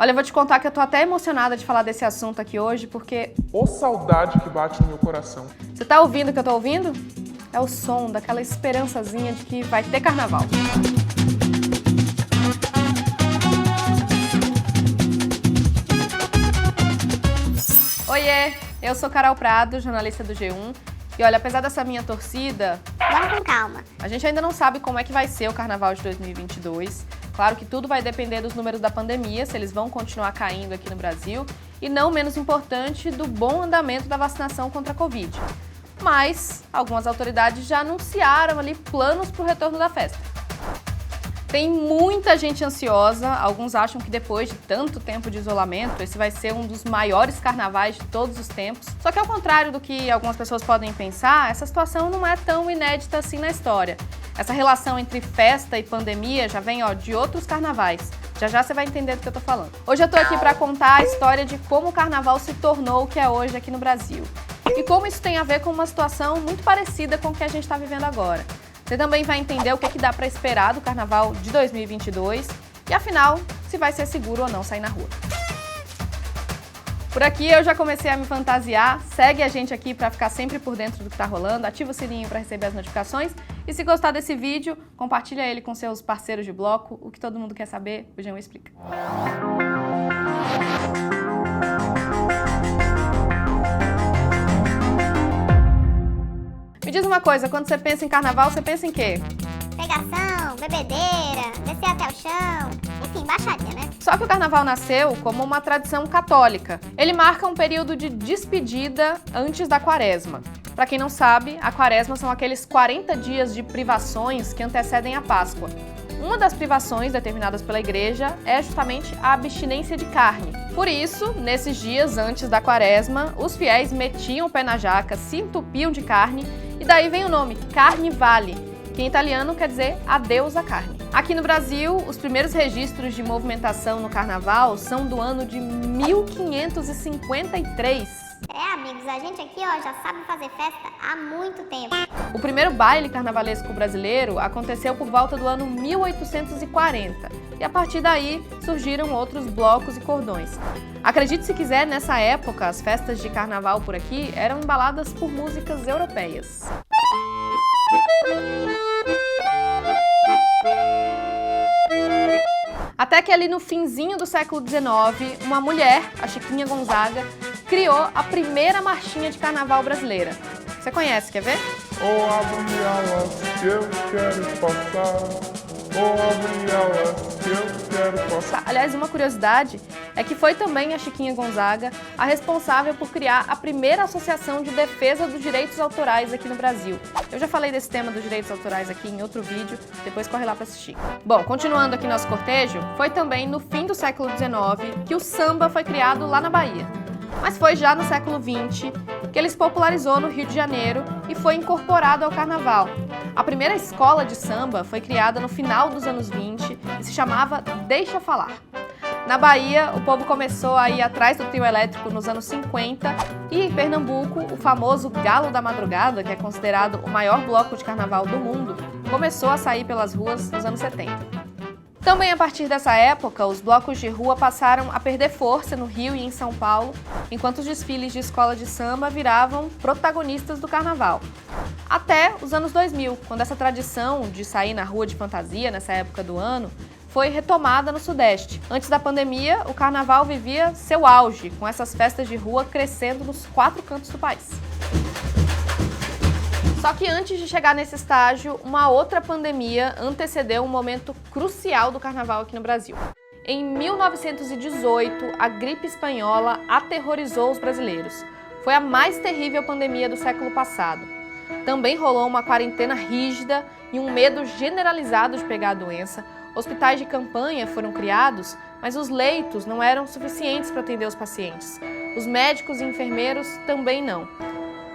Olha, eu vou te contar que eu tô até emocionada de falar desse assunto aqui hoje, porque... Ô saudade que bate no meu coração. Você tá ouvindo o que eu tô ouvindo? É o som daquela esperançazinha de que vai ter carnaval. Oiê, eu sou Carol Prado, jornalista do G1. E olha, apesar dessa minha torcida... Vamos com calma. A gente ainda não sabe como é que vai ser o carnaval de 2022. Claro que tudo vai depender dos números da pandemia, se eles vão continuar caindo aqui no Brasil. E não menos importante, do bom andamento da vacinação contra a Covid. Mas algumas autoridades já anunciaram ali planos para o retorno da festa. Tem muita gente ansiosa, alguns acham que depois de tanto tempo de isolamento, esse vai ser um dos maiores carnavais de todos os tempos. Só que ao contrário do que algumas pessoas podem pensar, essa situação não é tão inédita assim na história. Essa relação entre festa e pandemia já vem de outros carnavais. Já já você vai entender do que eu tô falando. Hoje eu tô aqui para contar a história de como o carnaval se tornou o que é hoje aqui no Brasil. E como isso tem a ver com uma situação muito parecida com o que a gente está vivendo agora. Você também vai entender o que dá para esperar do carnaval de 2022 e, afinal, se vai ser seguro ou não sair na rua. Por aqui eu já comecei a me fantasiar, segue a gente aqui para ficar sempre por dentro do que tá rolando, ativa o sininho para receber as notificações e se gostar desse vídeo, compartilha ele com seus parceiros de bloco, o que todo mundo quer saber, o G1 explica. Me diz uma coisa, quando você pensa em carnaval, você pensa em quê? Pegação, bebedeira, descer até o chão, enfim, baixaria, né? Só que o carnaval nasceu como uma tradição católica. Ele marca um período de despedida antes da quaresma. Para quem não sabe, a quaresma são aqueles 40 dias de privações que antecedem a Páscoa. Uma das privações determinadas pela igreja é justamente a abstinência de carne. Por isso, nesses dias antes da quaresma, os fiéis metiam o pé na jaca, se entupiam de carne e daí vem o nome Carnevale, que em italiano quer dizer adeus à carne. Aqui no Brasil, os primeiros registros de movimentação no carnaval são do ano de 1553. Amigos, a gente aqui já sabe fazer festa há muito tempo. O primeiro baile carnavalesco brasileiro aconteceu por volta do ano 1840 e a partir daí surgiram outros blocos e cordões. Acredite se quiser, nessa época as festas de carnaval por aqui eram embaladas por músicas europeias. Até que ali no finzinho do século XIX, uma mulher, a Chiquinha Gonzaga, criou a primeira marchinha de carnaval brasileira. Você conhece, quer ver? Oh, abre alas que eu quero passar. Oh, abre alas que eu quero passar. Aliás, uma curiosidade é que foi também a Chiquinha Gonzaga a responsável por criar a primeira associação de defesa dos direitos autorais aqui no Brasil. Eu já falei desse tema dos direitos autorais aqui em outro vídeo, depois corre lá para assistir. Bom, continuando aqui nosso cortejo, foi também no fim do século XIX que o samba foi criado lá na Bahia. Mas foi já no século XX que ele se popularizou no Rio de Janeiro e foi incorporado ao carnaval. A primeira escola de samba foi criada no final dos anos 20 e se chamava Deixa Falar. Na Bahia, o povo começou a ir atrás do trio elétrico nos anos 50 e em Pernambuco, o famoso Galo da Madrugada, que é considerado o maior bloco de carnaval do mundo, começou a sair pelas ruas nos anos 70. Também a partir dessa época, os blocos de rua passaram a perder força no Rio e em São Paulo, enquanto os desfiles de escola de samba viravam protagonistas do carnaval. Até os anos 2000, quando essa tradição de sair na rua de fantasia, nessa época do ano, foi retomada no Sudeste. Antes da pandemia, o carnaval vivia seu auge, com essas festas de rua crescendo nos 4 cantos do país. Só que antes de chegar nesse estágio, uma outra pandemia antecedeu um momento crucial do carnaval aqui no Brasil. Em 1918, a gripe espanhola aterrorizou os brasileiros. Foi a mais terrível pandemia do século passado. Também rolou uma quarentena rígida e um medo generalizado de pegar a doença. Hospitais de campanha foram criados, mas os leitos não eram suficientes para atender os pacientes. Os médicos e enfermeiros também não.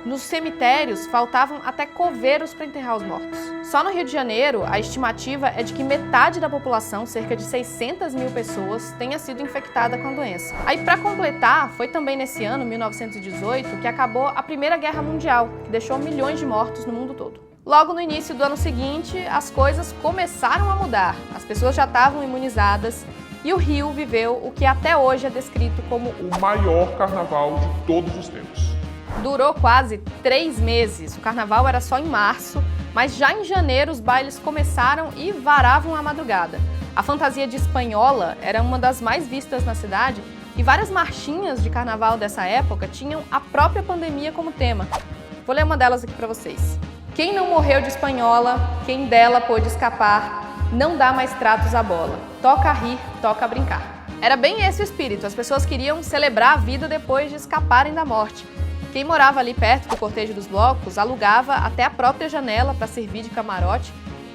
Nos cemitérios, faltavam até coveiros para enterrar os mortos. Só no Rio de Janeiro, a estimativa é de que metade da população, cerca de 600 mil pessoas, tenha sido infectada com a doença. Aí, para completar, foi também nesse ano, 1918, que acabou a Primeira Guerra Mundial, que deixou milhões de mortos no mundo todo. Logo no início do ano seguinte, as coisas começaram a mudar. As pessoas já estavam imunizadas e o Rio viveu o que até hoje é descrito como O maior carnaval de todos os tempos. Durou quase 3 meses. O carnaval era só em março, mas já em janeiro os bailes começaram e varavam a madrugada. A fantasia de espanhola era uma das mais vistas na cidade e várias marchinhas de carnaval dessa época tinham a própria pandemia como tema. Vou ler uma delas aqui para vocês. Quem não morreu de espanhola, quem dela pôde escapar, não dá mais tratos à bola. Toca a rir, toca a brincar. Era bem esse o espírito, as pessoas queriam celebrar a vida depois de escaparem da morte. Quem morava ali perto do cortejo dos blocos alugava até a própria janela para servir de camarote.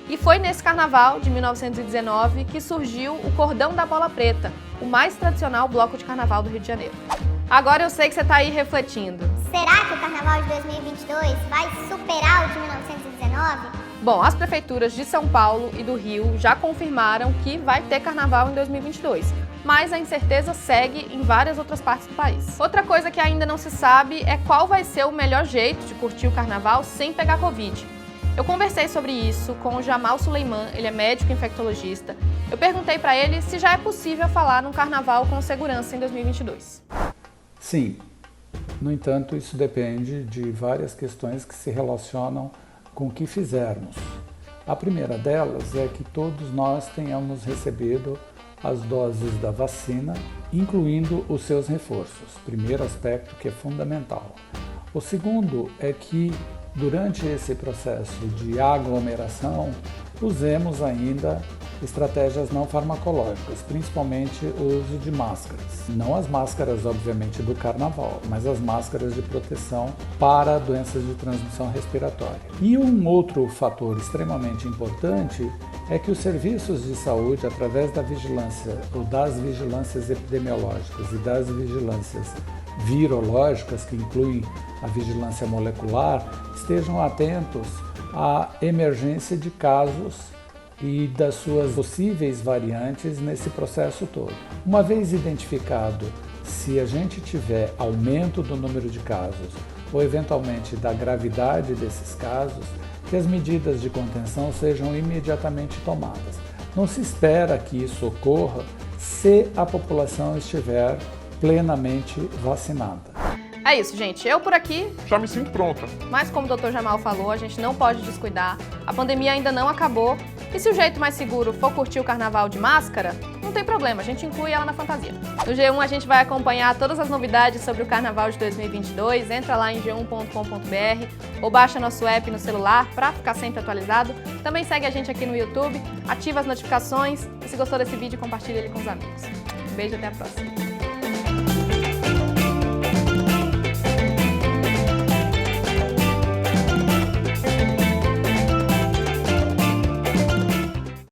E foi nesse carnaval de 1919 que surgiu o Cordão da Bola Preta, o mais tradicional bloco de carnaval do Rio de Janeiro. Agora eu sei que você está aí refletindo. Será que o carnaval de 2022 vai superar o de 1919? Bom, as prefeituras de São Paulo e do Rio já confirmaram que vai ter carnaval em 2022, mas a incerteza segue em várias outras partes do país. Outra coisa que ainda não se sabe é qual vai ser o melhor jeito de curtir o carnaval sem pegar Covid. Eu conversei sobre isso com o Jamal Suleiman, ele é médico infectologista. Eu perguntei para ele se já é possível falar num carnaval com segurança em 2022. Sim. No entanto, isso depende de várias questões que se relacionam com o que fizermos. A primeira delas é que todos nós tenhamos recebido as doses da vacina, incluindo os seus reforços. Primeiro aspecto que é fundamental. O segundo é que, durante esse processo de aglomeração, usemos ainda estratégias não farmacológicas, principalmente o uso de máscaras. Não as máscaras, obviamente, do carnaval, mas as máscaras de proteção para doenças de transmissão respiratória. E um outro fator extremamente importante é que os serviços de saúde, através da vigilância ou das vigilâncias epidemiológicas e das vigilâncias virológicas, que incluem a vigilância molecular, estejam atentos à emergência de casos e das suas possíveis variantes nesse processo todo. Uma vez identificado se a gente tiver aumento do número de casos ou eventualmente da gravidade desses casos, que as medidas de contenção sejam imediatamente tomadas. Não se espera que isso ocorra se a população estiver plenamente vacinada. É isso, gente. Eu por aqui, Já me sinto pronta. mas como o Dr. Jamal falou, a gente não pode descuidar. A pandemia ainda não acabou. E se o jeito mais seguro for curtir o carnaval de máscara, não tem problema, a gente inclui ela na fantasia. No G1 a gente vai acompanhar todas as novidades sobre o carnaval de 2022. Entra lá em g1.com.br ou baixa nosso app no celular para ficar sempre atualizado. Também segue a gente aqui no YouTube, ativa as notificações e se gostou desse vídeo, compartilha ele com os amigos. Um beijo e até a próxima.